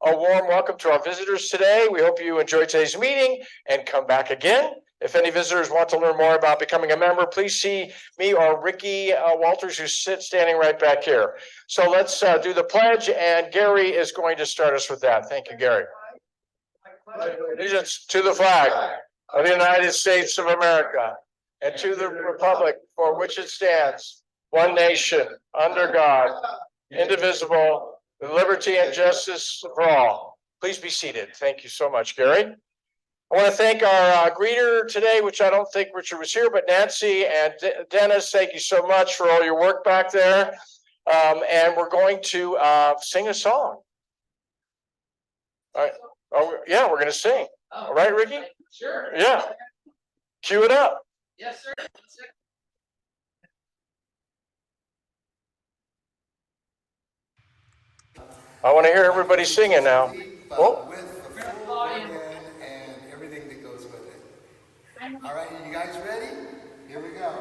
a warm welcome to our visitors today. We hope you enjoyed today's meeting and come back again. If any visitors want to learn more about becoming a member, please see me or Ricky Walters, who's standing right back here. So let's do the pledge, and Gary is going to start us with that. Thank you, Gary. Allegiance to the flag of the United States of America and to the republic for which it stands, one nation, under God, indivisible, with liberty and justice for all. Please be seated. Thank you so much, Gary. I want to thank our greeter today, which I don't think Richard was here, but Nancy and Dennis, thank you so much for all your work back there. And we're going to sing a song. All right. Oh, yeah, we're going to sing. All right, Ricky? Sure. Yeah. Cue it up. Yes, sir. I want to hear everybody singing now. Oh. With the full organ and everything that goes with it. All right, you guys ready? Here we go.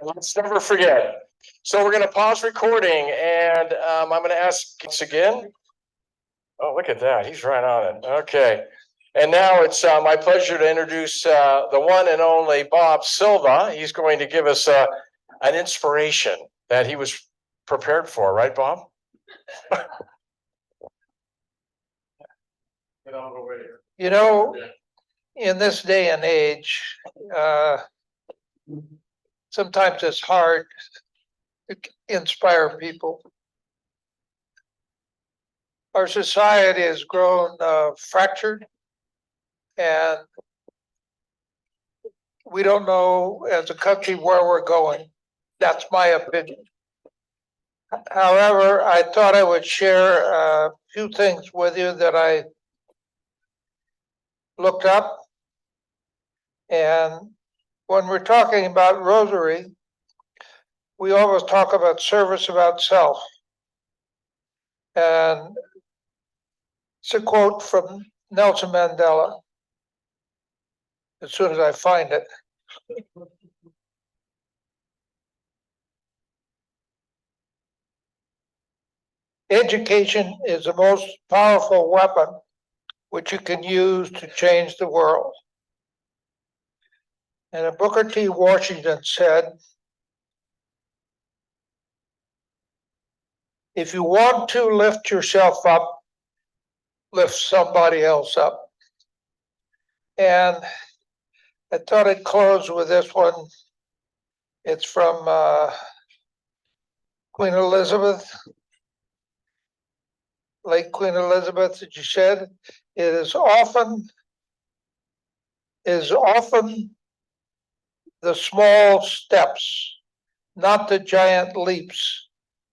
Let's never forget. So we're going to pause recording, and I'm going to ask once again. Oh, look at that. He's right on it. Okay. And now it's my pleasure to introduce the one and only Bob Silva. He's going to give us an inspiration that he was prepared for. Right, Bob? You know, in this day and age, sometimes it's hard to inspire people. Our society has grown fractured, and we don't know as a country where we're going. That's my opinion. However, I thought I would share a few things with you that I looked up. And when we're talking about Rotary, we always talk about service about self. And it's a quote from Nelson Mandela. As soon as I find it. Education is the most powerful weapon which you can use to change the world. And Booker T. Washington said, if you want to lift yourself up, lift somebody else up. And I thought I'd close with this one. It's from Queen Elizabeth, late Queen Elizabeth, that she said, it is often the small steps, not the giant leaps,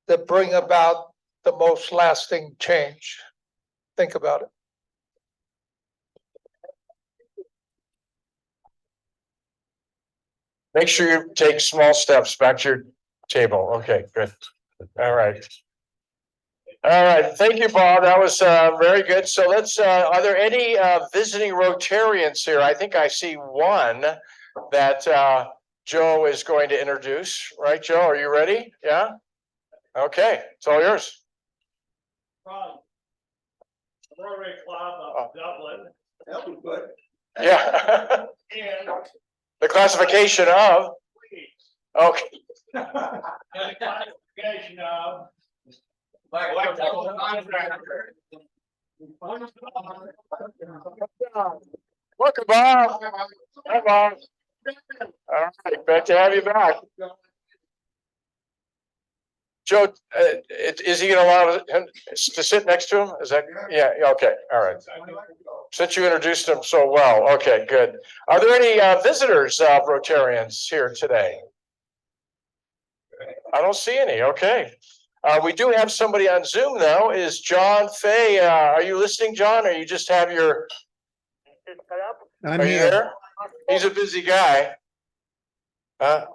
that bring about the most lasting change. Think about it. Make sure you take small steps back to your table. Okay, good. All right. All right. Thank you, Bob. That was very good. So let's, are there any visiting Rotarians here? I think I see one that Joe is going to introduce. Right, Joe? Are you ready? Yeah? Okay. It's all yours. From the Rotary Club of Dublin. That was good. Yeah. And The classification of. Okay. the classification of electrical contractor Welcome, Bob. Hi, Bob. All right, glad to have you back. Joe, is he gonna allow him to sit next to him? Is that, yeah, okay, all right. Since you introduced him so well, okay, good. Are there any visitors, Rotarians here today? I don't see any, okay. We do have somebody on Zoom though, is John Fay. Are you listening, John, or you just have your, I'm are you here. there? He's a busy guy.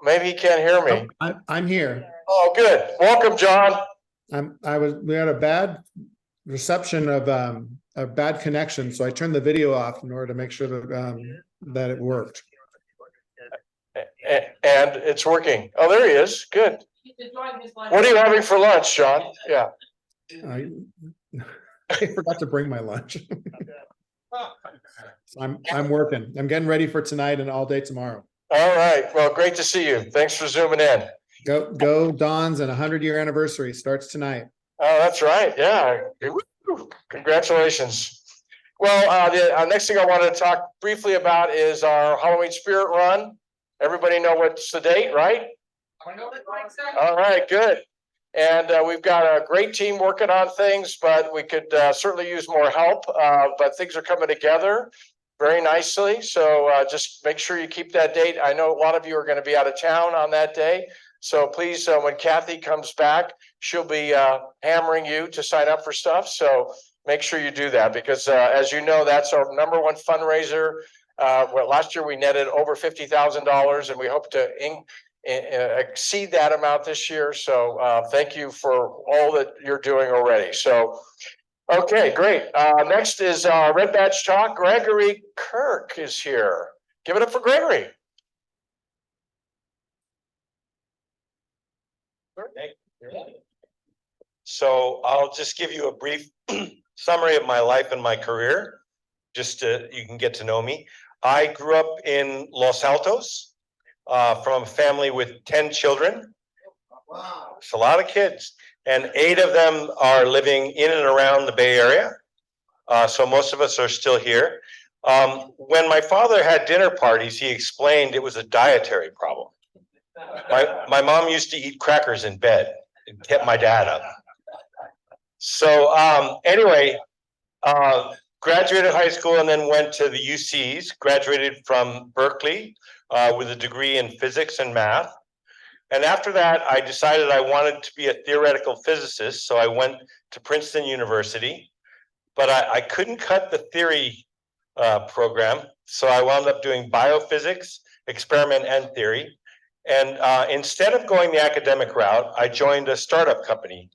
Maybe he can't hear me. I'm here. Oh, good. Welcome, John. We had a bad reception of a bad connection, so I turned the video off in order to make sure that it worked. And it's working. Oh, there he is. Good. What are you having for lunch, John? Yeah. I forgot to bring my lunch. So I'm working. I'm getting ready for tonight and all day tomorrow. All right. Well, great to see you. Thanks for zooming in. Go Dons, and 100-year anniversary starts tonight. Oh, that's right. Yeah. Congratulations. Well, the next thing I wanted to talk briefly about is our Halloween Spirit Run. Everybody know what's the date, right? All right, good. And we've got a great team working on things, but we could certainly use more help. But things are coming together very nicely. So just make sure you keep that date. I know a lot of you are going to be out of town on that day. So please, when Kathy comes back, she'll be hammering you to sign up for stuff. So make sure you do that because as you know, that's our #1 fundraiser. Well, last year we netted over $50,000 and we hope to exceed that amount this year. So thank you for all that you're doing already. So, okay, great. Next is Red Badge Talk. Gregory Kirk is here. Give it up for Gregory. So I'll just give you a brief summary of my life and my career, just to, you can get to know me. I grew up in Los Altos from a family with 10 children. Wow. It's a lot of kids, and 8 of them are living in and around the Bay Area. So most of us are still here. When my father had dinner parties, he explained it was a dietary problem. My mom used to eat crackers in bed. It kept my dad up. So anyway, graduated high school and then went to the UCs, graduated from Berkeley with a degree in physics and math. And after that, I decided I wanted to be a theoretical physicist. So I went to Princeton University, but I couldn't cut the theory program. So I wound up doing biophysics, experiment and theory. And instead of going the academic route, I joined a startup company.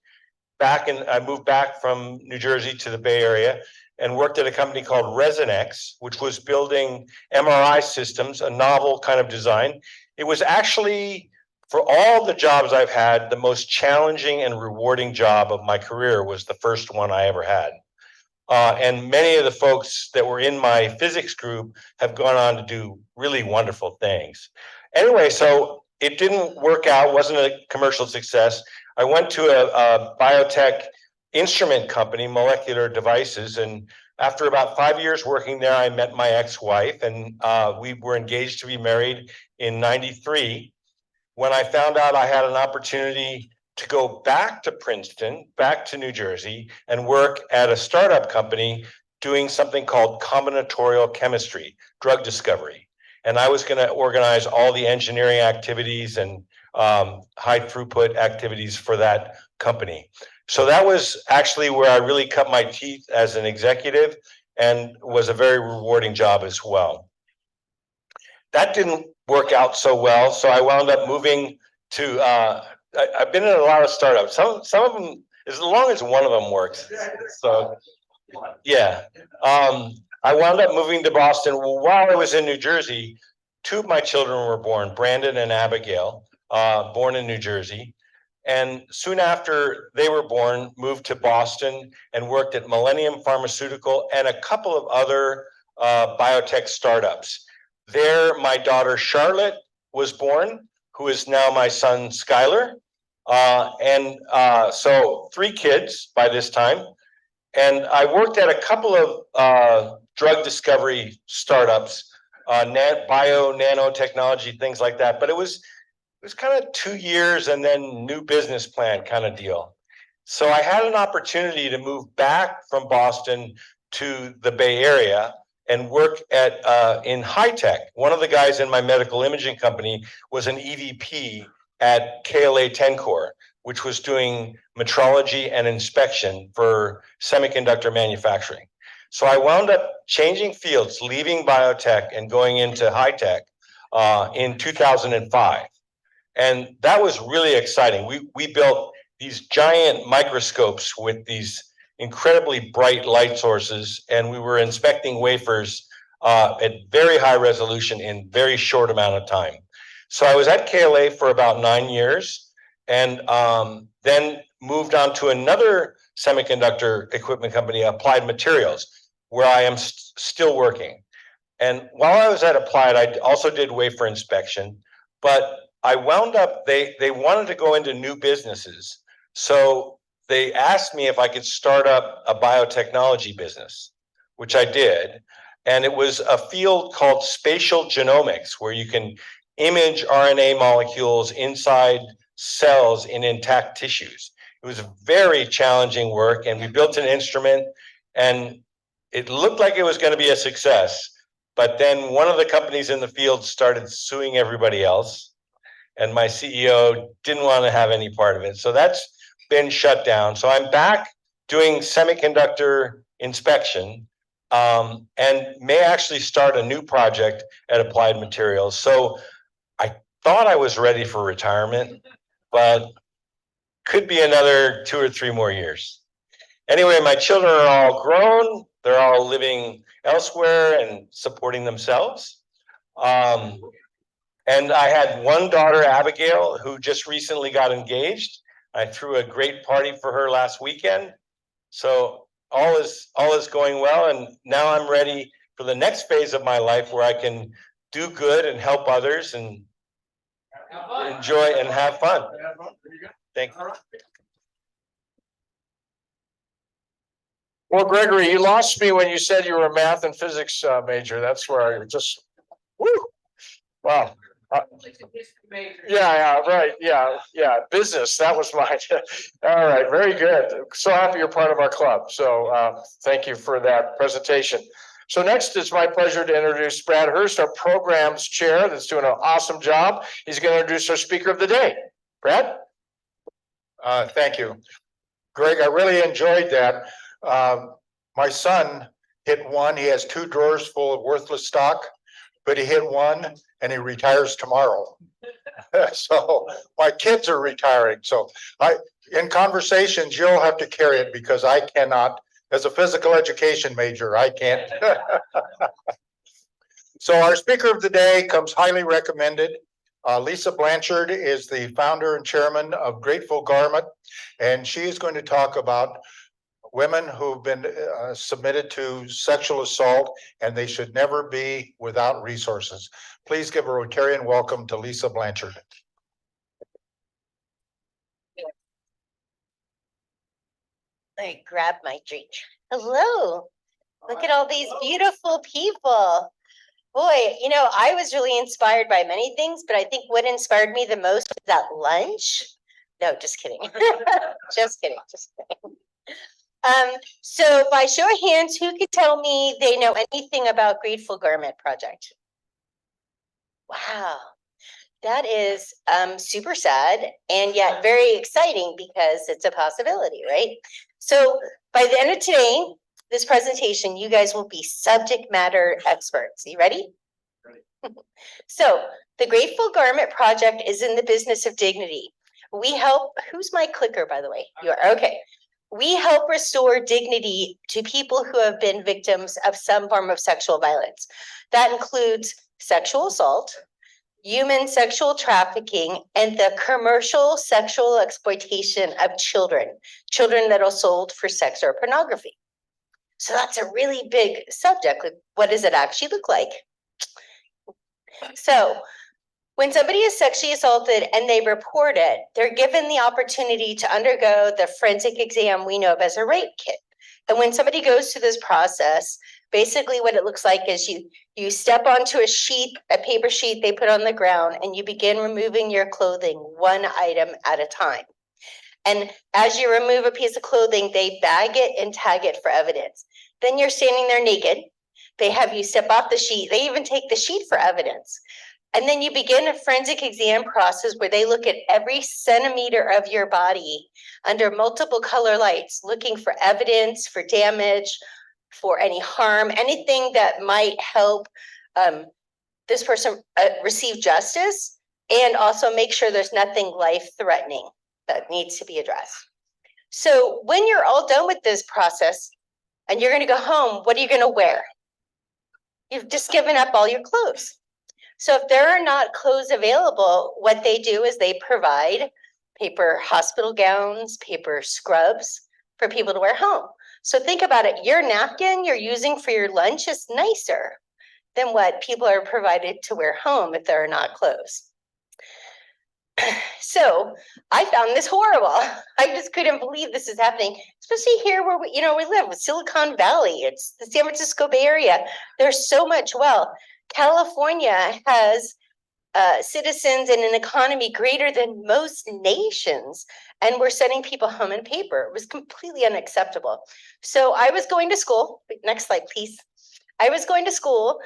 I moved back from New Jersey to the Bay Area and worked at a company called Resonex, which was building MRI systems, a novel kind of design. It was actually, for all the jobs I've had, the most challenging and rewarding job of my career was the first one I ever had. And many of the folks that were in my physics group have gone on to do really wonderful things. Anyway, so it didn't work out, wasn't a commercial success. I went to a biotech instrument company, Molecular Devices, and after about 5 years working there, I met my ex-wife, and we were engaged to be married in '93. When I found out I had an opportunity to go back to Princeton, back to New Jersey, and work at a startup company doing something called combinatorial chemistry, drug discovery. And I was going to organize all the engineering activities and high throughput activities for that company. So that was actually where I really cut my teeth as an executive and was a very rewarding job as well. That didn't work out so well. So I wound up moving to, I've been in a lot of startups. Some of them, as long as one of them works. So yeah. I wound up moving to Boston. While I was in New Jersey, 2 of my children were born, Brandon and Abigail, born in New Jersey. And soon after they were born, moved to Boston and worked at Millennium Pharmaceutical and a couple of other biotech startups. There, my daughter Charlotte was born, who is now my son Skylar. So 3 kids by this time. And I worked at a couple of drug discovery startups, nanotechnology, things like that. But it was kind of 2 years and then new business plan kind of deal. So I had an opportunity to move back from Boston to the Bay Area and work at in high tech. One of the guys in my medical imaging company was an EVP at KLA Tencor, which was doing metrology and inspection for semiconductor manufacturing. So I wound up changing fields, leaving biotech and going into high tech in 2005. And that was really exciting. We built these giant microscopes with these incredibly bright light sources, and we were inspecting wafers at very high resolution in very short amount of time. So I was at KLA for about 9 years, and then moved on to another semiconductor equipment company, Applied Materials, where I am still working. And while I was at Applied, I also did wafer inspection, but I wound up, they wanted to go into new businesses. So they asked me if I could start up a biotechnology business, which I did. And it was a field called spatial genomics, where you can image RNA molecules inside cells in intact tissues. It was very challenging work, and we built an instrument, and it looked like it was going to be a success. But then one of the companies in the field started suing everybody else, and my CEO didn't want to have any part of it. So that's been shut down. So I'm back doing semiconductor inspection, and may actually start a new project at Applied Materials. So I thought I was ready for retirement, but could be another 2 or 3 more years. Anyway, my children are all grown. They're all living elsewhere and supporting themselves. And I had one daughter, Abigail, who just recently got engaged. I threw a great party for her last weekend. So all is going well. And now I'm ready for the next phase of my life, where I can do good and help others and enjoy and have fun. Thank you. Well, Gregory, you lost me when you said you were a math and physics major. That's where I just, woo, wow. Yeah, right. Yeah. Business. That was mine. All right. Very good. So happy you're part of our club. So thank you for that presentation. So next, it's my pleasure to introduce Brad Hurst, our programs chair, that's doing an awesome job. He's going to introduce our speaker of the day. Brad? Thank you. Greg, I really enjoyed that. My son hit one. He has 2 drawers full of worthless stock, but he hit one and he retires tomorrow. So my kids are retiring. So in conversations, you'll have to carry it, because I cannot, as a physical education major, I can't. So our speaker of the day comes highly recommended. Lisa Blanchard is the founder and chairman of Grateful Garment, and she is going to talk about women who've been submitted to sexual assault, and they should never be without resources. Please give a Rotarian welcome to Lisa Blanchard. I grab my drink. Hello. Look at all these beautiful people. Boy, you know, I was really inspired by many things, but I think what inspired me the most was that lunch. No, just kidding. Just kidding. So by show of hands, who could tell me they know anything about Grateful Garment Project? Wow, that is super sad and yet very exciting, because it's a possibility, right? So by the end of today, this presentation, you guys will be subject matter experts. You ready? So the Grateful Garment Project is in the business of dignity. We help, who's my clicker, by the way? You are, okay. We help restore dignity to people who have been victims of some form of sexual violence. That includes sexual assault, human sexual trafficking, and the commercial sexual exploitation of children that are sold for sex or pornography. So that's a really big subject. What does it actually look like? So when somebody is sexually assaulted and they report it, they're given the opportunity to undergo the forensic exam we know of as a rape kit. And when somebody goes through this process, basically what it looks like is you step onto a sheet, a paper sheet they put on the ground, and you begin removing your clothing one item at a time. And as you remove a piece of clothing, they bag it and tag it for evidence. Then you're standing there naked. They have you step off the sheet. They even take the sheet for evidence. And then you begin a forensic exam process where they look at every centimeter of your body under multiple color lights, looking for evidence, for damage, for any harm, anything that might help this person receive justice, and also make sure there's nothing life-threatening that needs to be addressed. So when you're all done with this process and you're going to go home, what are you going to wear? You've just given up all your clothes. So if there are not clothes available, what they do is they provide paper hospital gowns, paper scrubs for people to wear home. So think about it. Your napkin you're using for your lunch is nicer than what people are provided to wear home if there are not clothes. So I found this horrible. I just couldn't believe this is happening, especially here where we live, Silicon Valley. It's the San Francisco Bay Area. There's so much wealth. California has citizens and an economy greater than most nations, and we're sending people home in paper. It was completely unacceptable. So I was going to school. Next slide, please. I was going to school,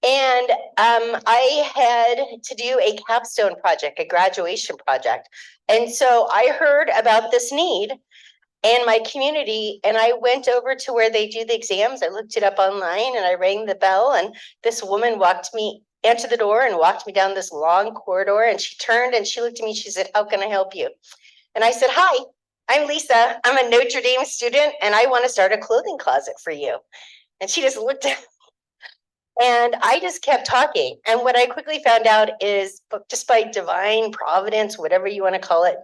and I had to do a capstone project, a graduation project. And so I heard about this need in my community, and I went over to where they do the exams. I looked it up online and I rang the bell, and this woman answered the door and walked me down this long corridor, and she turned and she looked at me, she said, "How can I help you?" And I said, "Hi, I'm Lisa. I'm a Notre Dame student and I want to start a clothing closet for you." And she just looked at me, and I just kept talking. And what I quickly found out is, despite divine providence, whatever you want to call it,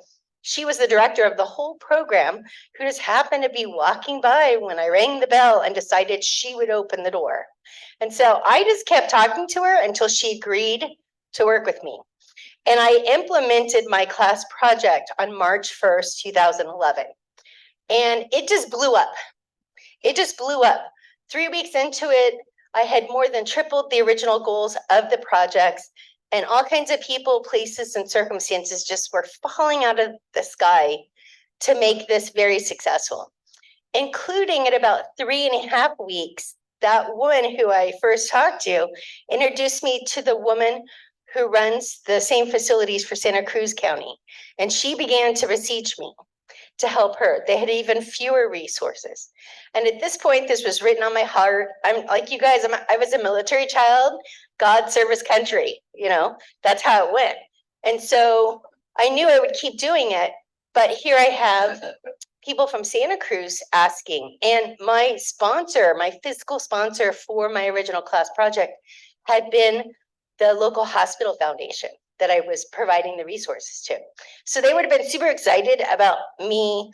she was the director of the whole program who just happened to be walking by when I rang the bell and decided she would open the door. And so I just kept talking to her until she agreed to work with me. And I implemented my class project on March 1st, 2011. And it just blew up. It just blew up. 3 weeks into it, I had more than tripled the original goals of the projects, and all kinds of people, places, and circumstances just were falling out of the sky to make this very successful, including at about 3.5 weeks, that woman who I first talked to introduced me to the woman who runs the same facilities for Santa Cruz County. And she began to beseech me to help her. They had even fewer resources. And at this point, this was written on my heart. I'm like you guys, I was a military child, God, service, country, that's how it went. And so I knew I would keep doing it, but here I have people from Santa Cruz asking, and my sponsor, my fiscal sponsor for my original class project had been the local hospital foundation that I was providing the resources to. So they would have been super excited about me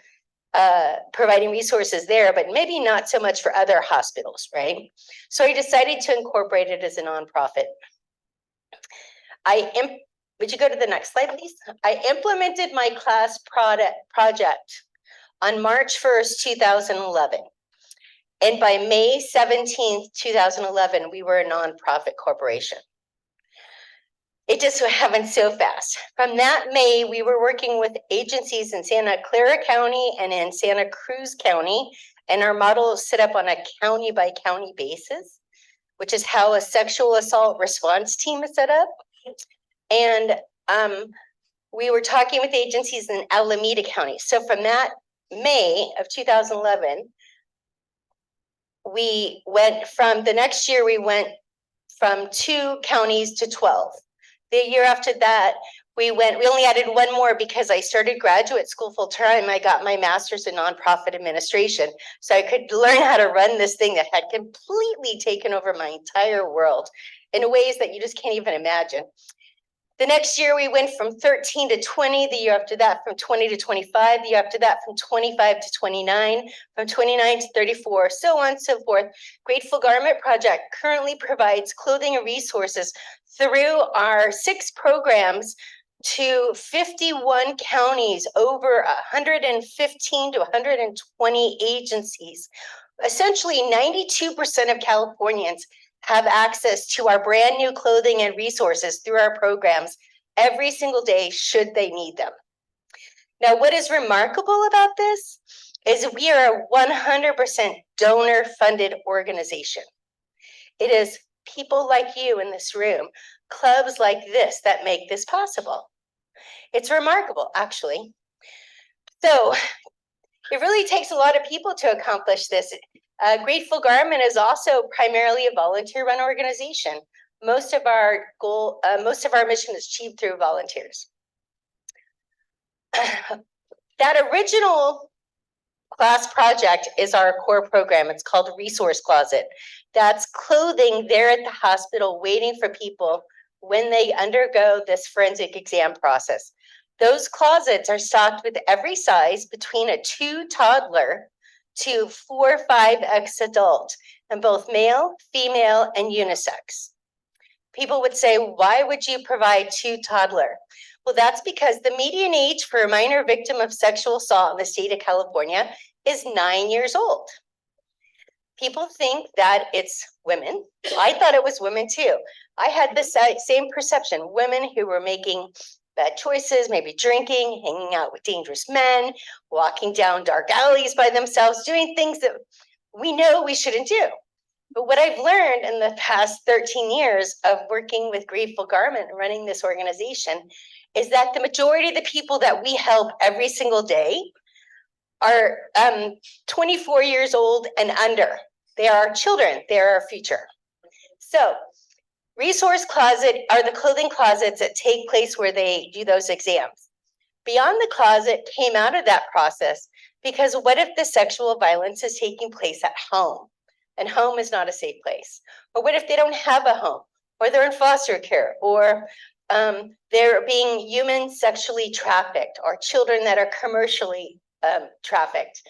providing resources there, but maybe not so much for other hospitals, right? So I decided to incorporate it as a nonprofit. Would you go to the next slide, please? I implemented my class project on March 1st, 2011. And by May 17th, 2011, we were a nonprofit corporation. It just happened so fast. From that May, we were working with agencies in Santa Clara County and in Santa Cruz County. And our model is set up on a county by county basis, which is how a sexual assault response team is set up. And we were talking with agencies in Alameda County. So from that May of 2011, we went from the next year, we went from 2 counties to 12. The year after that, we only added 1 more because I started graduate school full time. I got my master's in nonprofit administration, so I could learn how to run this thing that had completely taken over my entire world in ways that you just can't even imagine. The next year we went from 13 to 20, the year after that from 20 to 25, the year after that from 25 to 29, from 29 to 34, so on and so forth. Grateful Garment Project currently provides clothing and resources through our 6 programs to 51 counties, over 115 to 120 agencies Essentially, 92% of Californians have access to our brand new clothing and resources through our programs every single day, should they need them. Now, what is remarkable about this is we are a 100% donor-funded organization. It is people like you in this room, clubs like this, that make this possible. It's remarkable, actually. So it really takes a lot of people to accomplish this. Grateful Garment is also primarily a volunteer-run organization. Most of our mission is achieved through volunteers. That original class project is our core program. It's called Resource Closet. That's clothing there at the hospital waiting for people when they undergo this forensic exam process. Those closets are stocked with every size between a 2 toddler to 4 or 5X adult, and both male, female, and unisex. People would say, why would you provide 2 toddler? Well, that's because the median age for a minor victim of sexual assault in the state of California is 9 years old. People think that it's women. I thought it was women too. I had the same perception, women who were making bad choices, maybe drinking, hanging out with dangerous men, walking down dark alleys by themselves, doing things that we know we shouldn't do. But what I've learned in the past 13 years of working with Grateful Garment and running this organization is that the majority of the people that we help every single day are 24 years old and under. They are our children, they're our future. So Resource Closet are the clothing closets that take place where they do those exams. Beyond the Closet came out of that process because what if the sexual violence is taking place at home and home is not a safe place? Or what if they don't have a home, or they're in foster care, or they're being human sexually trafficked, or children that are commercially trafficked?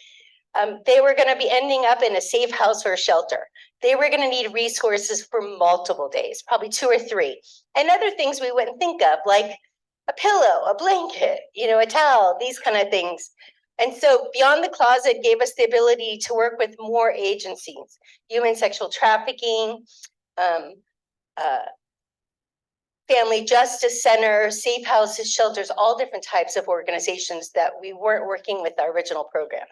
They were going to be ending up in a safe house or a shelter. They were going to need resources for multiple days, probably 2 or 3, and other things we wouldn't think of, like a pillow, a blanket, a towel, these kind of things. And so Beyond the Closet gave us the ability to work with more agencies, human sexual trafficking, family justice centers, safe houses, shelters, all different types of organizations that we weren't working with our original program.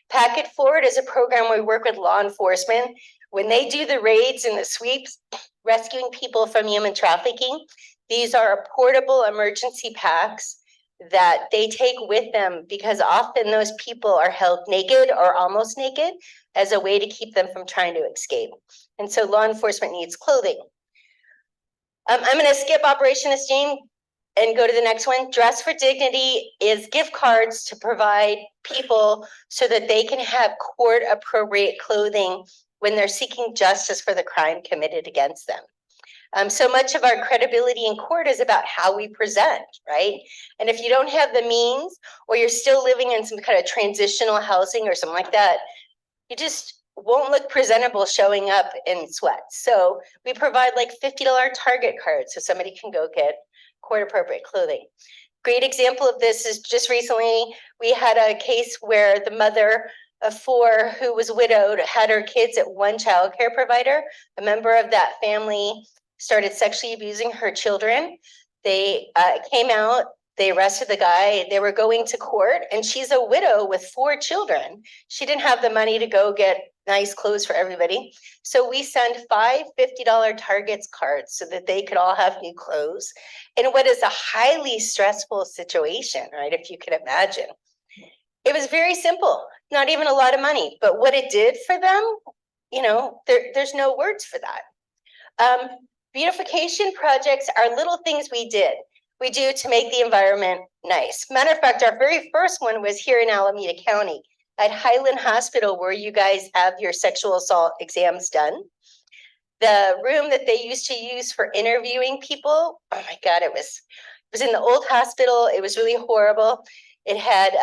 Pack It Forward is a program where we work with law enforcement. When they do the raids and the sweeps, rescuing people from human trafficking, these are portable emergency packs that they take with them because often those people are held naked or almost naked as a way to keep them from trying to escape. And so law enforcement needs clothing. I'm going to skip Operation Esteem and go to the next one. Dress for Dignity is gift cards to provide people so that they can have court appropriate clothing when they're seeking justice for the crime committed against them. So much of our credibility in court is about how we present, right? And if you don't have the means, or you're still living in some kind of transitional housing or something like that, you just won't look presentable showing up in sweats. So we provide like $50 Target cards so somebody can go get court appropriate clothing. Great example of this is just recently we had a case where the mother of 4 who was widowed had her kids at one child care provider. A member of that family started sexually abusing her children. They came out, they arrested the guy, they were going to court, and she's a widow with 4 children. She didn't have the money to go get nice clothes for everybody. So we send 5 $50 Targets cards so that they could all have new clothes in what is a highly stressful situation, right? If you can imagine. It was very simple, not even a lot of money, but what it did for them, there's no words for that. Beautification projects are little things we do to make the environment nice. Matter of fact, our very first one was here in Alameda County at Highland Hospital, where you guys have your sexual assault exams done. The room that they used to use for interviewing people, oh my God, it was in the old hospital. It was really horrible. It had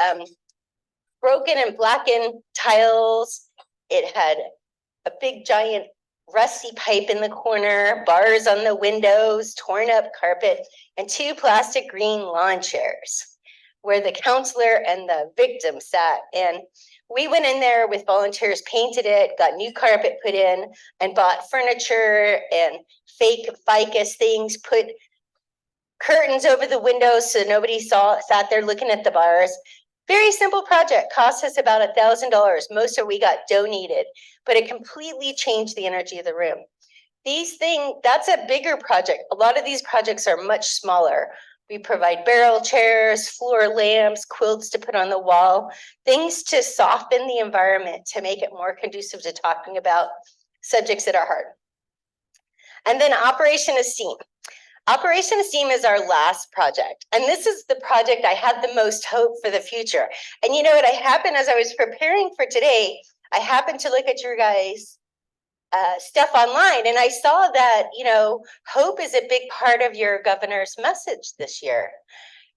broken and blackened tiles. It had a big giant rusty pipe in the corner, bars on the windows, torn up carpet, and 2 plastic green lawn chairs where the counselor and the victim sat. And We went in there with volunteers, painted it, got new carpet put in, and bought furniture and fake ficus things, put curtains over the windows so nobody sat there looking at the bars. Very simple project, cost us about $1,000. Most of we got donated, but it completely changed the energy of the room. These things, that's a bigger project. A lot of these projects are much smaller. We provide barrel chairs, floor lamps, quilts to put on the wall, things to soften the environment, to make it more conducive to talking about subjects that are hard. And then Operation Esteem. Operation Esteem is our last project. And this is the project I had the most hope for the future. And you know what happened as I was preparing for today, I happened to look at your guys' stuff online, and I saw that, you know, hope is a big part of your governor's message this year.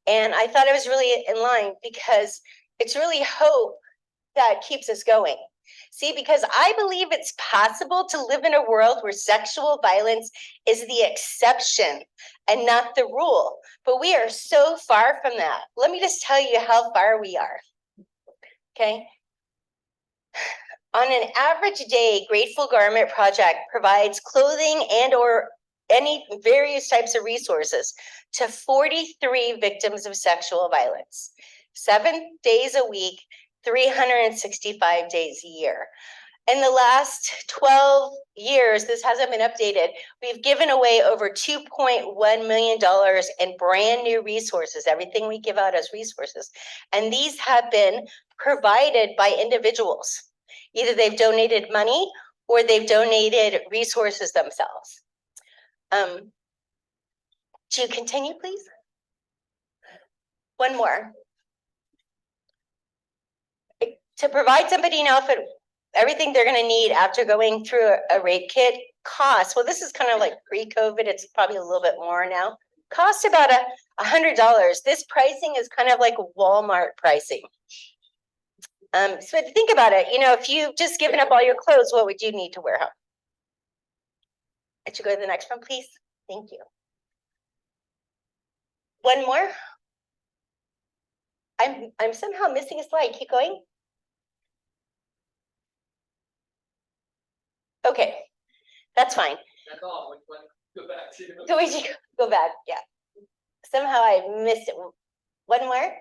And I thought it was really in line, because it's really hope that keeps us going. See, because I believe it's possible to live in a world where sexual violence is the exception and not the rule. But we are so far from that. Let me just tell you how far we are. Okay. On an average day, Grateful Garment Project provides clothing and or any various types of resources to 43 victims of sexual violence, 7 days a week, 365 days a year. In the last 12 years, this hasn't been updated, we've given away over $2.1 million in brand new resources, everything we give out as resources. And these have been provided by individuals. Either they've donated money or they've donated resources themselves. To continue, please. One more. To provide somebody an outfit, everything they're going to need after going through a rape kit costs, well, this is kind of like pre-COVID, it's probably a little bit more now, cost about $100. This pricing is kind of like Walmart pricing. So think about it, you know, if you've just given up all your clothes, what would you need to wear home? I should go to the next one, please. Thank you. One more. I'm somehow missing a slide. Keep going. Okay, that's fine. That's all. Go back to. Can we just go back? Yeah. Somehow I missed it. One more.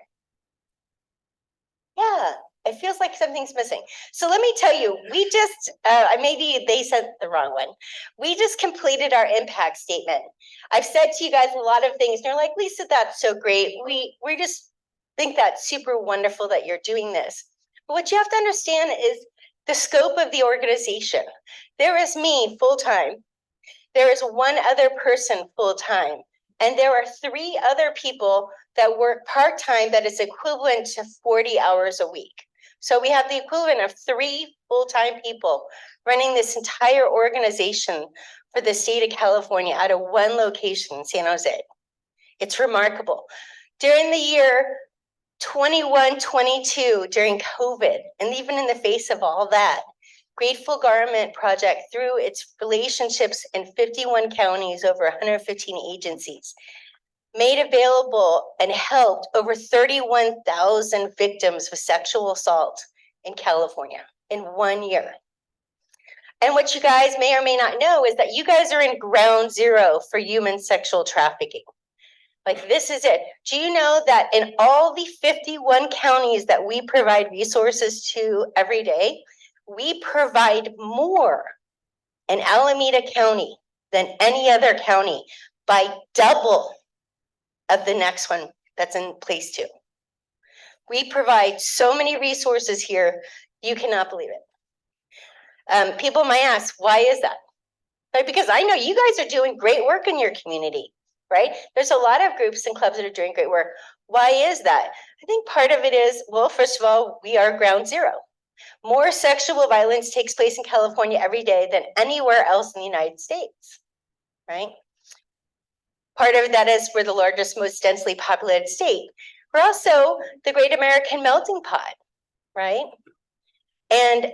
Yeah, it feels like something's missing. So let me tell you, we just, maybe they said the wrong one. We just completed our impact statement. I've said to you guys a lot of things, and you're like, Lisa, that's so great. We just think that's super wonderful that you're doing this. But what you have to understand is the scope of the organization. There is me full-time. There is one other person full-time. And there are 3 other people that work part-time that is equivalent to 40 hours a week. So we have the equivalent of 3 full-time people running this entire organization for the state of California out of one location in San Jose. It's remarkable. During the year 21-22, during COVID, and even in the face of all that, Grateful Garment Project, through its relationships in 51 counties, over 115 agencies, made available and helped over 31,000 victims of sexual assault in California in 1 year. And what you guys may or may not know is that you guys are in ground zero for human sexual trafficking. Like, this is it. Do you know that in all the 51 counties that we provide resources to every day, we provide more in Alameda County than any other county by double of the next one that's in place too. We provide so many resources here, you cannot believe it. People might ask, why is that? Right? Because I know you guys are doing great work in your community, right? There's a lot of groups and clubs that are doing great work. Why is that? I think part of it is, well, first of all, we are ground zero. More sexual violence takes place in California every day than anywhere else in the United States, right? Part of that is we're the largest, most densely populated state. We're also the Great American Melting Pot, right? And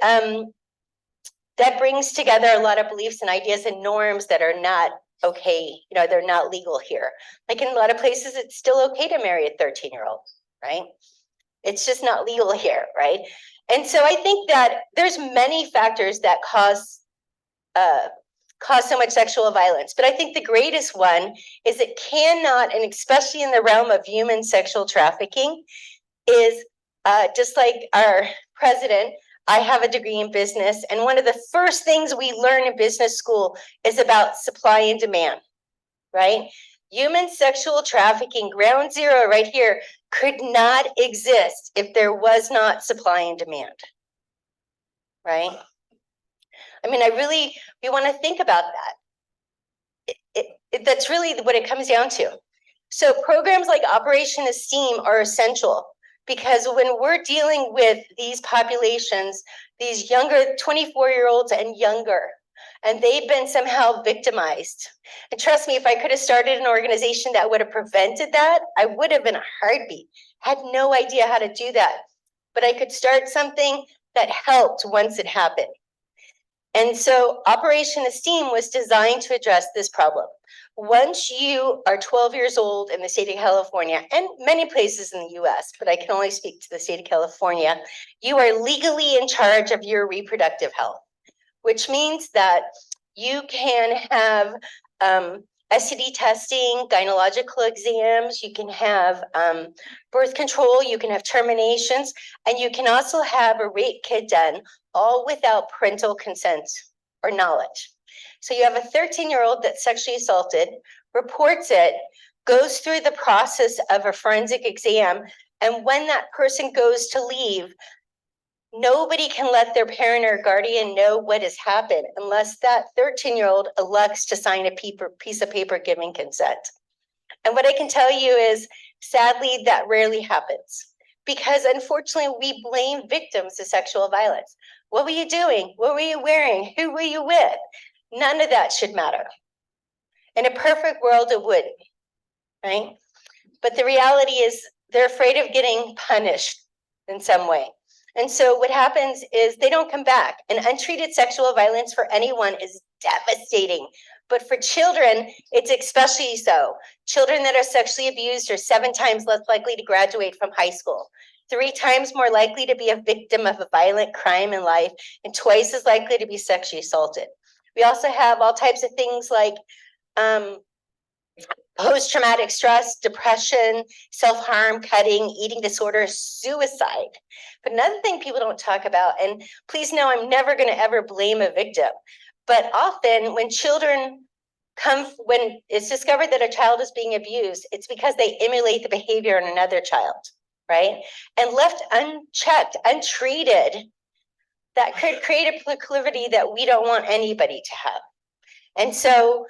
that brings together a lot of beliefs and ideas and norms that are not okay, you know, they're not legal here. Like in a lot of places, it's still okay to marry a 13-year-old, right? It's just not legal here, right? And so I think that there's many factors that cause so much sexual violence. But I think the greatest one is it cannot, and especially in the realm of human sexual trafficking, is just like our president, I have a degree in business. And one of the first things we learn in business school is about supply and demand, right? Human sexual trafficking, ground zero right here, could not exist if there was not supply and demand, right? I mean, we want to think about that. That's really what it comes down to. So programs like Operation Esteem are essential because when we're dealing with these populations, these younger 24-year-olds and younger, and they've been somehow victimized. And trust me, if I could have started an organization that would have prevented that, I would have in a heartbeat. Had no idea how to do that, but I could start something that helped once it happened. And so Operation Esteem was designed to address this problem. Once you are 12 years old in the state of California, and many places in the US, but I can only speak to the state of California, you are legally in charge of your reproductive health, which means that you can have STD testing, gynecological exams, you can have birth control, you can have terminations, and you can also have a rape kit done, all without parental consent or knowledge. So you have a 13-year-old that's sexually assaulted, reports it, goes through the process of a forensic exam, and when that person goes to leave, nobody can let their parent or guardian know what has happened unless that 13-year-old elects to sign a piece of paper giving consent. And what I can tell you is, sadly, that rarely happens because unfortunately we blame victims of sexual violence. What were you doing? What were you wearing? Who were you with? None of that should matter. In a perfect world, it wouldn't, right? But the reality is they're afraid of getting punished in some way. And so what happens is they don't come back. And untreated sexual violence for anyone is devastating. But for children, it's especially so. Children that are sexually abused are 7 times less likely to graduate from high school, 3 times more likely to be a victim of a violent crime in life, and twice as likely to be sexually assaulted. We also have all types of things like post-traumatic stress, depression, self-harm, cutting, eating disorders, suicide. But another thing people don't talk about, and please know I'm never going to ever blame a victim, but often when when it's discovered that a child is being abused, it's because they emulate the behavior in another child, right? And left unchecked, untreated, that could create a proclivity that we don't want anybody to have. And so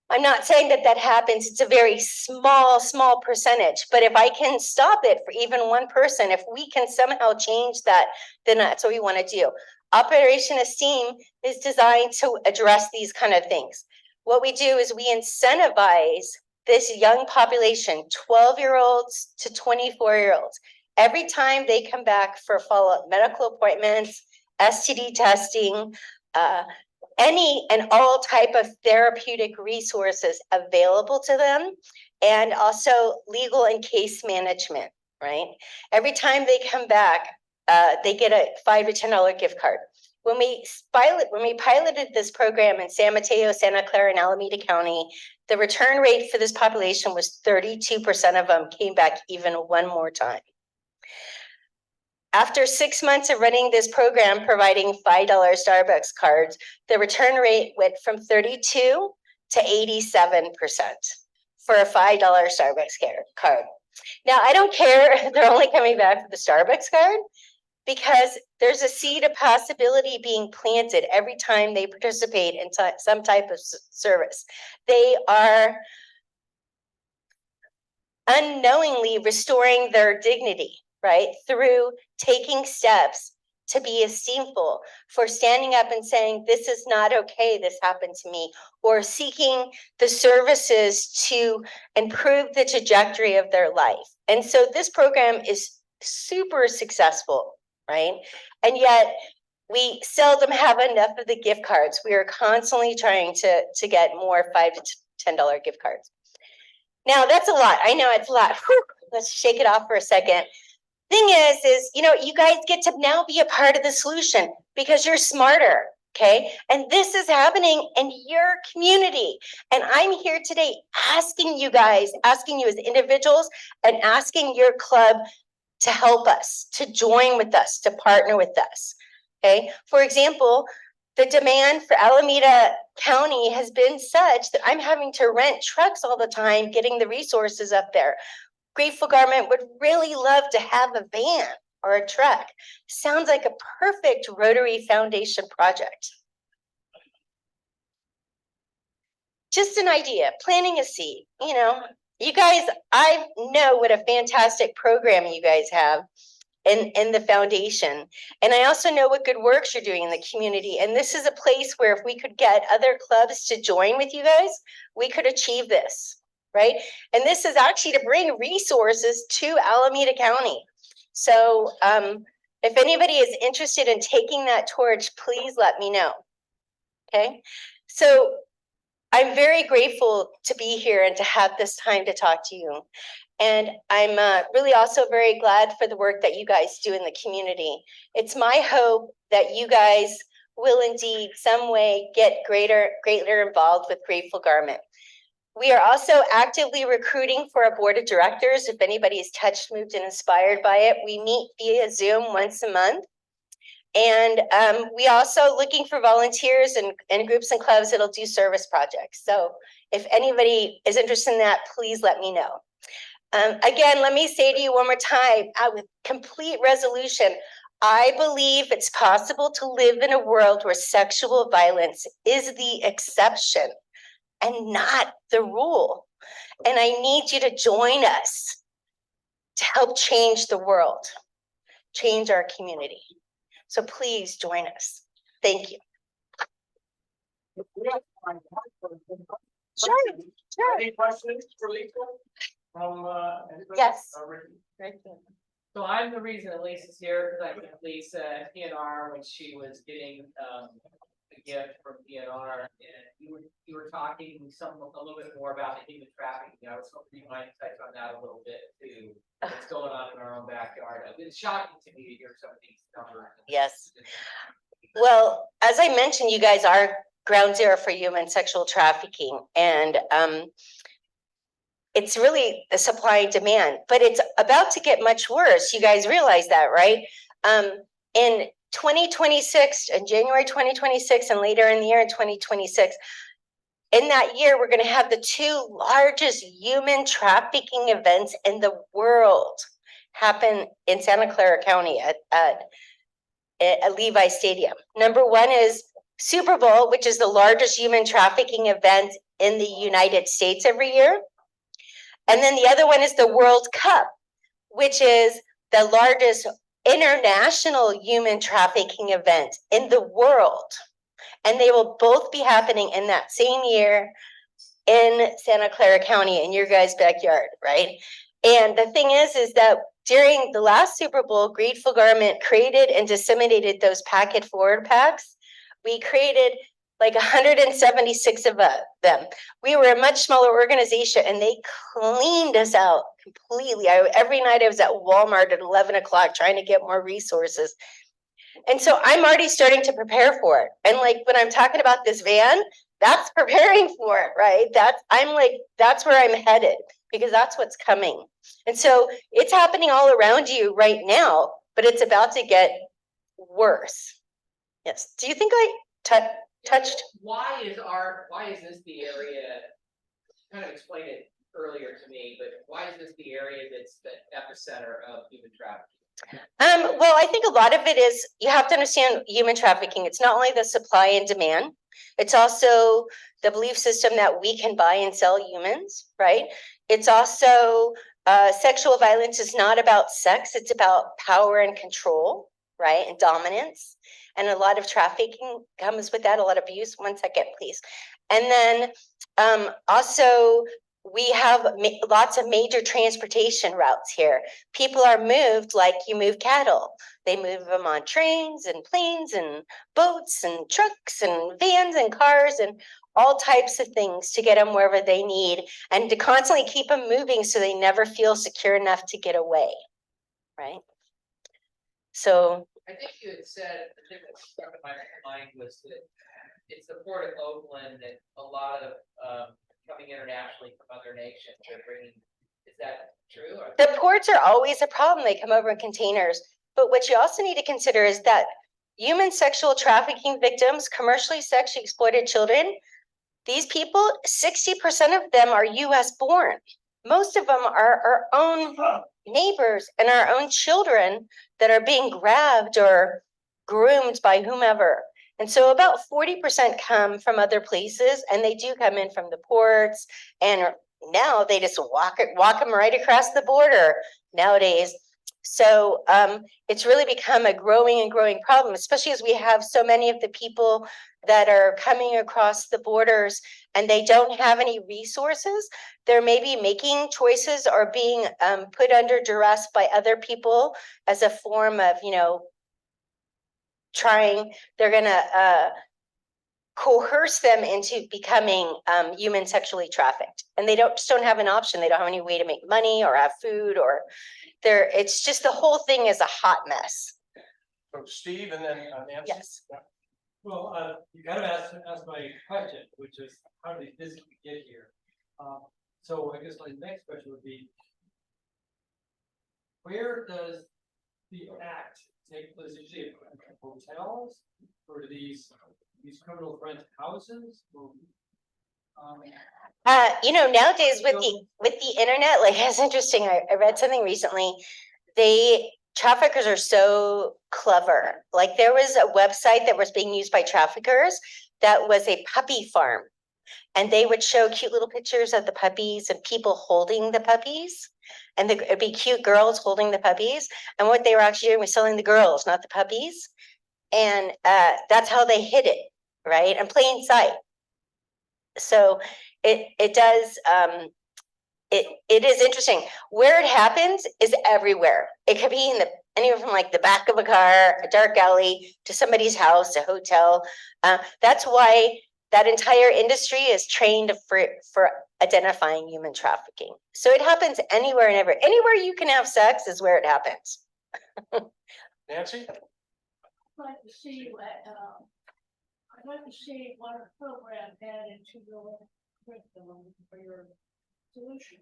I'm not saying that that happens. It's a very small percentage. But if I can stop it for even one person, if we can somehow change that, then that's what we want to do. Operation Esteem is designed to address these kind of things. What we do is we incentivize this young population, 12-year-olds to 24-year-olds. Every time they come back for follow-up medical appointments, STD testing, any and all type of therapeutic resources available to them, and also legal and case management, right? Every time they come back, they get a $5 to $10 gift card. When we piloted this program in San Mateo, Santa Clara, and Alameda County, the return rate for this population was 32% of them came back even one more time. After 6 months of running this program, providing $5 Starbucks cards, the return rate went from 32 to 87% for a $5 Starbucks card. Now, I don't care if they're only coming back for the Starbucks card, because there's a seed of possibility being planted every time they participate in some type of service. They are unknowingly restoring their dignity, right? Through taking steps to be esteemful, for standing up and saying, this is not okay, this happened to me, or seeking the services to improve the trajectory of their life. And so this program is super successful, right? And yet we seldom have enough of the gift cards. We are constantly trying to get more $5 to $10 gift cards. Now that's a lot. I know it's a lot. Whew. Let's shake it off for a second. thing is, you know, you guys get to now be a part of the solution because you're smarter. Okay. And this is happening in your community. And I'm here today asking you guys, asking you as individuals and asking your club to help us, to join with us, to partner with us. Okay. For example, the demand for Alameda County has been such that I'm having to rent trucks all the time, getting the resources up there. Grateful Garment would really love to have a van or a truck. Sounds like a perfect Rotary Foundation project. Just an idea, planting a seed, you know. You guys, I know what a fantastic program you guys have in the foundation. And I also know what good works you're doing in the community. And this is a place where if we could get other clubs to join with you guys, we could achieve this, right? And this is actually to bring resources to Alameda County. So if anybody is interested in taking that torch, please let me know. Okay, so I'm very grateful to be here and to have this time to talk to you. And I'm really also very glad for the work that you guys do in the community. It's my hope that you guys will indeed some way get greater involved with Grateful Garment. We are also actively recruiting for a board of directors. If anybody is touched, moved, and inspired by it, we meet via Zoom once a month. And we also looking for volunteers and groups and clubs that'll do service projects. So if anybody is interested in that, please let me know. Again, let me say to you one more time, with complete resolution, I believe it's possible to live in a world where sexual violence is the exception and not the rule. And I need you to join us to help change the world, change our community. So please join us. Thank you. Sure. Any questions for Lisa? From, anybody? Yes. So I'm the reason that Lisa's here, because I met Lisa at PNR when she was getting, a gift from PNR, and you were talking a little bit more about the human trafficking. I was hoping you might touch on that a little bit too. What's going on in our own backyard? It's shocking to me to hear some of these numbers. Yes. Well, as I mentioned, you guys are ground zero for human sexual trafficking, and it's really the supply and demand, but it's about to get much worse. You guys realize that, right? In 2026, in January 2026, and later in the year in 2026, in that year, we're going to have the 2 largest human trafficking events in the world happen in Santa Clara County at Levi Stadium. Number 1 is Super Bowl, which is the largest human trafficking event in the United States every year. And then the other one is the World Cup, which is the largest international human trafficking event in the world. And they will both be happening in that same year in Santa Clara County, in your guys' backyard, right? And the thing is that during the last Super Bowl, Grateful Garment created and disseminated those packet forward packs. We created like 176 of them. We were a much smaller organization and they cleaned us out completely. Every night I was at Walmart at 11 o'clock trying to get more resources. And so I'm already starting to prepare for it. And like when I'm talking about this van, that's preparing for it, right? That's where I'm headed because that's what's coming. And so it's happening all around you right now, but it's about to get worse. Yes. Do you think I touched? Why is this the area? Kind of explained it earlier to me, but why is this the area that's the epicenter of human trafficking? Well, I think a lot of it is you have to understand human trafficking. It's not only the supply and demand, it's also the belief system that we can buy and sell humans, right? It's also sexual violence is not about sex, it's about power and control, right? And dominance. And a lot of trafficking comes with that, a lot of abuse. 1 second, please. And then also we have lots of major transportation routes here. People are moved like you move cattle. They move them on trains and planes and boats and trucks and vans and cars and all types of things to get them wherever they need and to constantly keep them moving so they never feel secure enough to get away, right? So, I think you had said, the thing that struck in my mind was that it's the Port of Oakland that a lot of, coming internationally from other nations, they're bringing, is that true? Or? the ports are always a problem. They come over in containers. But what you also need to consider is that human sexual trafficking victims, commercially sexually exploited children, these people, 60% of them are US born. Most of them are our own neighbors and our own children that are being grabbed or groomed by whomever. And so about 40% come from other places, and they do come in from the ports, and now they just walk them right across the border nowadays. So it's really become a growing and growing problem, especially as we have so many of the people that are coming across the borders and they don't have any resources. They're maybe making choices or being put under duress by other people as a form of, they're gonna coerce them into becoming human sexually trafficked. And they just don't have an option. They don't have any way to make money or have food, or it's just, the whole thing is a hot mess. So Steve and then Nancy. Yes. Well, you kind of asked my question, which is how did they physically get here? So I guess my next question would be, where does the act take place? Usually at hotels, or do these criminals rent houses? Or, Nowadays with the internet, like, it's interesting. I read something recently. Traffickers are so clever. Like, there was a website that was being used by traffickers that was a puppy farm. And they would show cute little pictures of the puppies and people holding the puppies. And it'd be cute girls holding the puppies. And what they were actually doing was selling the girls, not the puppies. And that's how they hid it, right? In plain sight. So it does, it is interesting. Where it happens is everywhere. It could be anywhere from like the back of a car, a dark alley, to somebody's house, a hotel. That's why that entire industry is trained for identifying human trafficking. So it happens anywhere and everywhere. Anywhere you can have sex is where it happens. Nancy? I'd like to see one program added to your curriculum for your solution.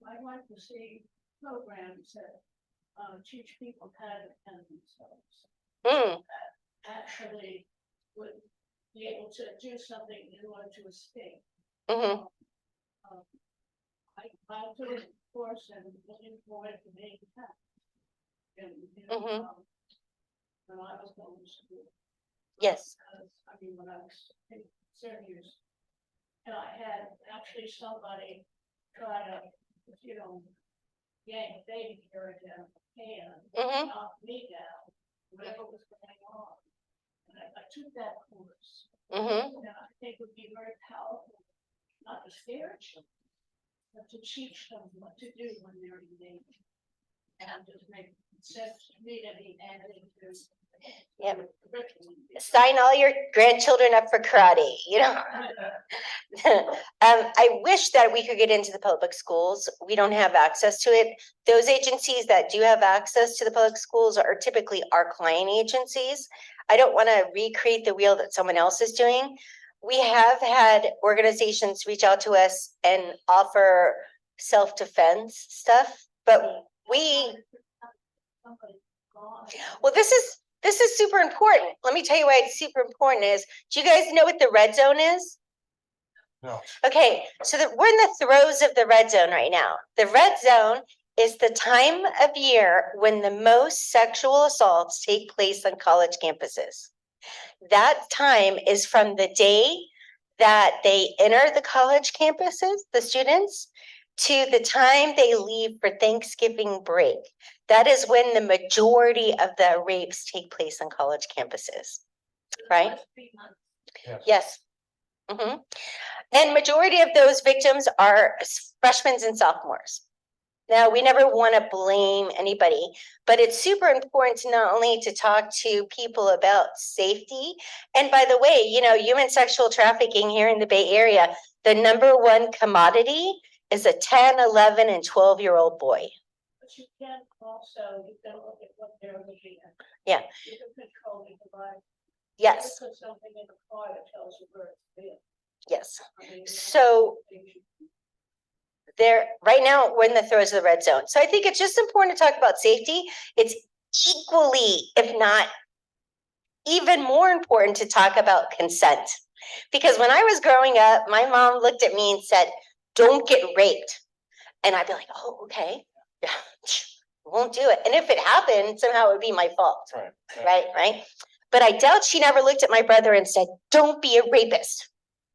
I'd like to see programs that teach people how to defend themselves. That actually would be able to do something in order to escape. Mm-hmm. I took a course and looking for it to make it happen. When I was going to school. Yes. When I was in 7 years. And I had actually somebody try to, yank a baby carriage down the can, knock me down, whatever was going on. And I took that course. And I think it would be very powerful, not to scare children, but to teach them what to do when they're in danger. And just make sense to me to be added to. Yep. Sign all your grandchildren up for karate, I wish that we could get into the public schools. We don't have access to it. Those agencies that do have access to the public schools are typically our client agencies. I don't want to recreate the wheel that someone else is doing. We have had organizations reach out to us and offer self-defense stuff, but well, this is super important. Let me tell you why it's super important is, do you guys know what the red zone is? No. Okay, so we're in the throes of the red zone right now. The red zone is the time of year when the most sexual assaults take place on college campuses. That time is from the day that they enter the college campuses, the students, to the time they leave for Thanksgiving break. That is when the majority of the rapes take place on college campuses, right? Yes. And majority of those victims are freshmen and sophomores. Now, we never want to blame anybody, but it's super important to not only to talk to people about safety. And by the way, human sexual trafficking here in the Bay Area, the #1 commodity is a 10, 11, and 12-year-old boy. But you can also, you can look at what they're looking at. Yeah. You can control the device. Yes, Put something in the car that tells you where it's been. yes. I mean, So there, right now, we're in the throes of the red zone. So I think it's just important to talk about safety. It's equally, if not even more important to talk about consent. Because when I was growing up, my mom looked at me and said, don't get raped. And I'd be like, oh, okay, yeah, won't do it. And if it happened, somehow it would be my fault, Right. Yeah, right? But I doubt she never looked at my brother and said, don't be a rapist.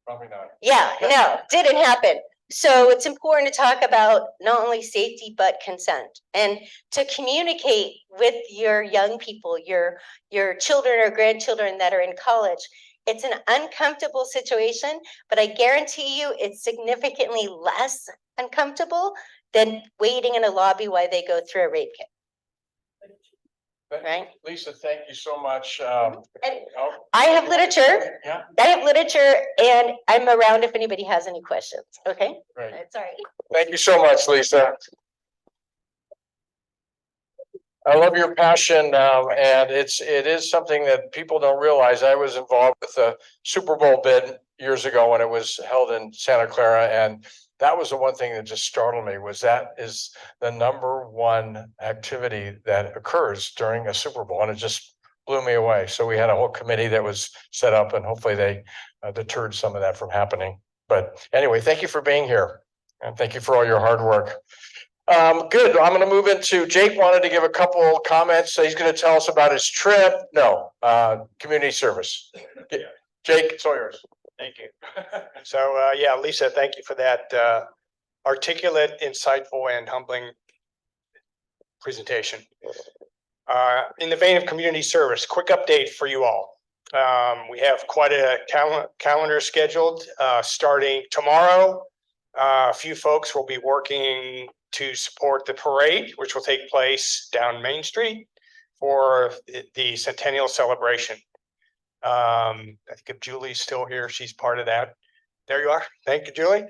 Probably not. Yeah, no, didn't happen. So it's important to talk about not only safety, but consent and to communicate with your young people, your children or grandchildren that are in college. It's an uncomfortable situation, but I guarantee you it's significantly less uncomfortable than waiting in a lobby while they go through a rape kit. Right. Lisa, thank you so much. And Oh, I have literature. yeah, I have literature and I'm around if anybody has any questions. Okay, great. sorry. Thank you so much, Lisa. I love your passion, and it is something that people don't realize. I was involved with the Super Bowl bid years ago when it was held in Santa Clara, and that was the one thing that just startled me was that is the number one activity that occurs during a Super Bowl, and it just blew me away. So we had a whole committee that was set up, and hopefully they deterred some of that from happening. But anyway, thank you for being here, and thank you for all your hard work. Good. I'm gonna move into, Jake wanted to give a couple comments. So he's gonna tell us about his trip. No, community service. Jake, it's all yours. Thank you. So, yeah, Lisa, thank you for that articulate, insightful, and humbling presentation. In the vein of community service, quick update for you all. We have quite a calendar scheduled starting tomorrow. A few folks will be working to support the parade, which will take place down Main Street for the centennial celebration. I think if Julie's still here, she's part of that. There you are. Thank you, Julie.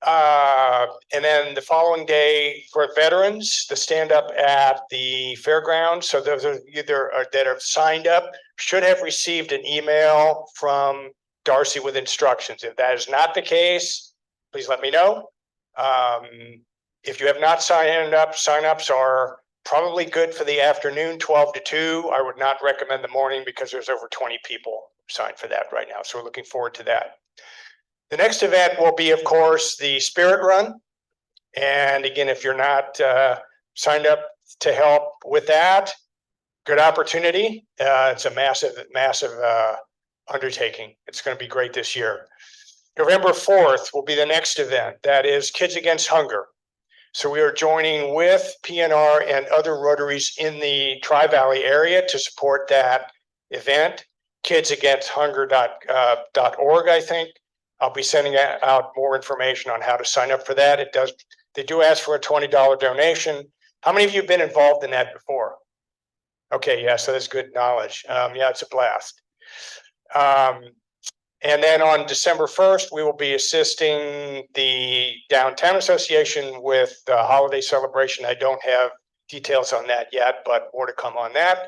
And then the following day for veterans, the stand up at the fairgrounds. So those are either that have signed up should have received an email from Darcy with instructions. If that is not the case, please let me know. If you have not signed up, signups are probably good for the afternoon, 12 to 2. I would not recommend the morning because there's over 20 people signed for that right now. So we're looking forward to that. The next event will be, of course, the Spirit Run. And again, if you're not signed up to help with that, good opportunity. It's a massive undertaking. It's going to be great this year. November 4th will be the next event. That is Kids Against Hunger. So we are joining with PNR and other Rotaries in the Tri-Valley area to support that event. kidsagainsthunger.org, I think. I'll be sending out more information on how to sign up for that. They do ask for a $20 donation. How many of you have been involved in that before? Okay, yeah, so that's good knowledge. Yeah, it's a blast. And then on December 1st, we will be assisting the Downtown Association with the holiday celebration. I don't have details on that yet, but more to come on that.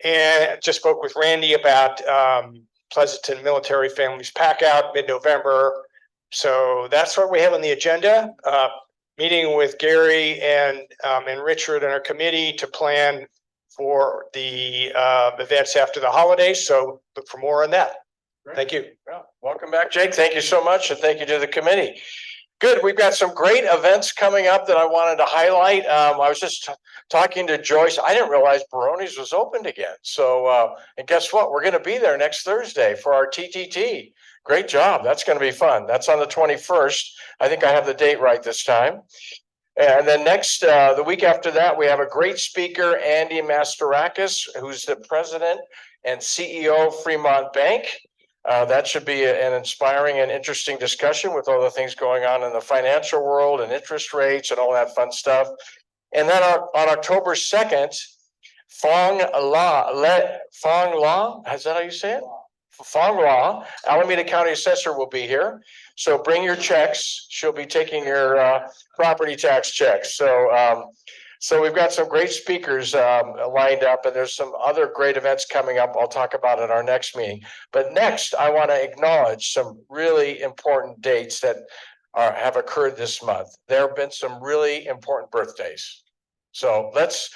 And just spoke with Randy about Pleasanton Military Families Pack Out mid-November. So that's what we have on the agenda. Meeting with Gary and Richard and our committee to plan for the events after the holidays. So look for more on that. Thank you. Well, welcome back, Jake. Thank you so much. And thank you to the committee. Good. We've got some great events coming up that I wanted to highlight. I was just talking to Joyce. I didn't realize Baroni's was opened again. So, and guess what? We're going to be there next Thursday for our TTT. Great job. That's going to be fun. That's on the 21st. I think I have the date right this time. And then next, the week after that, we have a great speaker, Andy Mastarakis, who's the president and CEO of Fremont Bank. That should be an inspiring and interesting discussion with all the things going on in the financial world and interest rates and all that fun stuff. And then on October 2nd, Fong La, is that how you say it? Fong La, Alameda County Assessor will be here. So bring your checks. She'll be taking your property tax checks. So So we've got some great speakers lined up, and there's some other great events coming up. I'll talk about at our next meeting. But next, I want to acknowledge some really important dates that have occurred this month. There have been some really important birthdays. So let's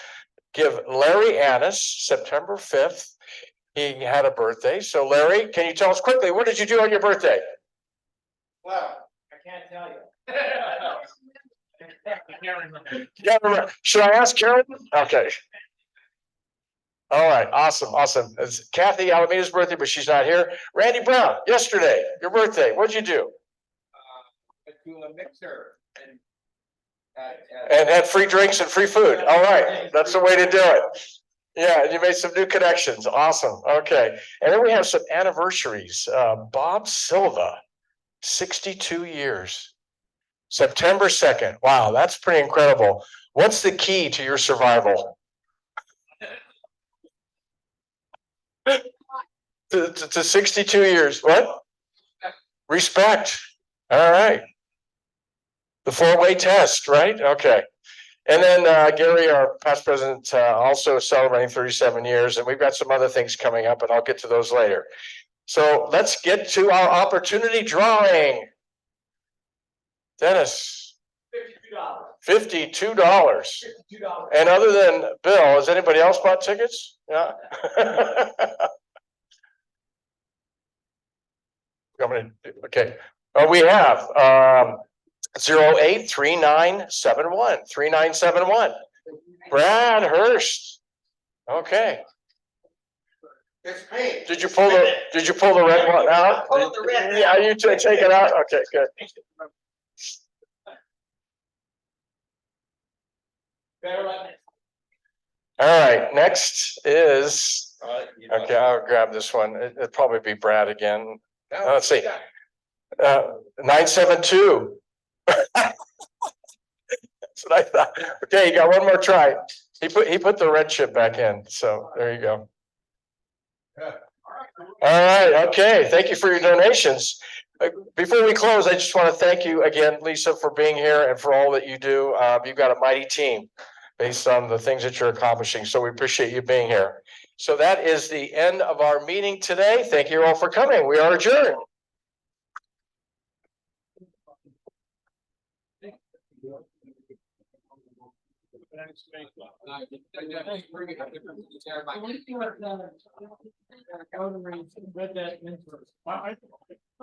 give Larry Annis, September 5th. He had a birthday. So Larry, can you tell us quickly, what did you do on your birthday? Well, I can't tell you. Yeah, should I ask Carolyn? Okay. All right, awesome. It's Kathy Alameda's birthday, but she's not here. Randy Brown, yesterday, your birthday, what'd you do? To a mixer and. And had free drinks and free food. All right, that's the way to do it. Yeah, you made some new connections. Awesome. Okay. And then we have some anniversaries. Bob Silva, 62 years. September 2nd. Wow, that's pretty incredible. What's the key to your survival? To 62 years. What? Respect. All right. The four-way test, right? Okay. And then Gary, our past president, also celebrating 37 years, and we've got some other things coming up, and I'll get to those later. So let's get to our opportunity drawing. Dennis. $52. $52. And other than Bill, has anybody else bought tickets? Yeah. Okay. We have 083971. Brad Hurst. Okay. It's me. Did you pull the red one out? Pulled the red Yeah, you take it out? Okay, good. All right, next is, okay, I'll grab this one. It'd probably be Brad again. Let's see. 972. That's what I thought. Okay, you got one more try. He put the red chip back in, so there you go. All right, okay, thank you for your donations. Before we close, I just want to thank you again, Lisa, for being here and for all that you do. You've got a mighty team based on the things that you're accomplishing, so we appreciate you being here. So that is the end of our meeting today. Thank you all for coming. We are adjourned.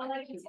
I like it.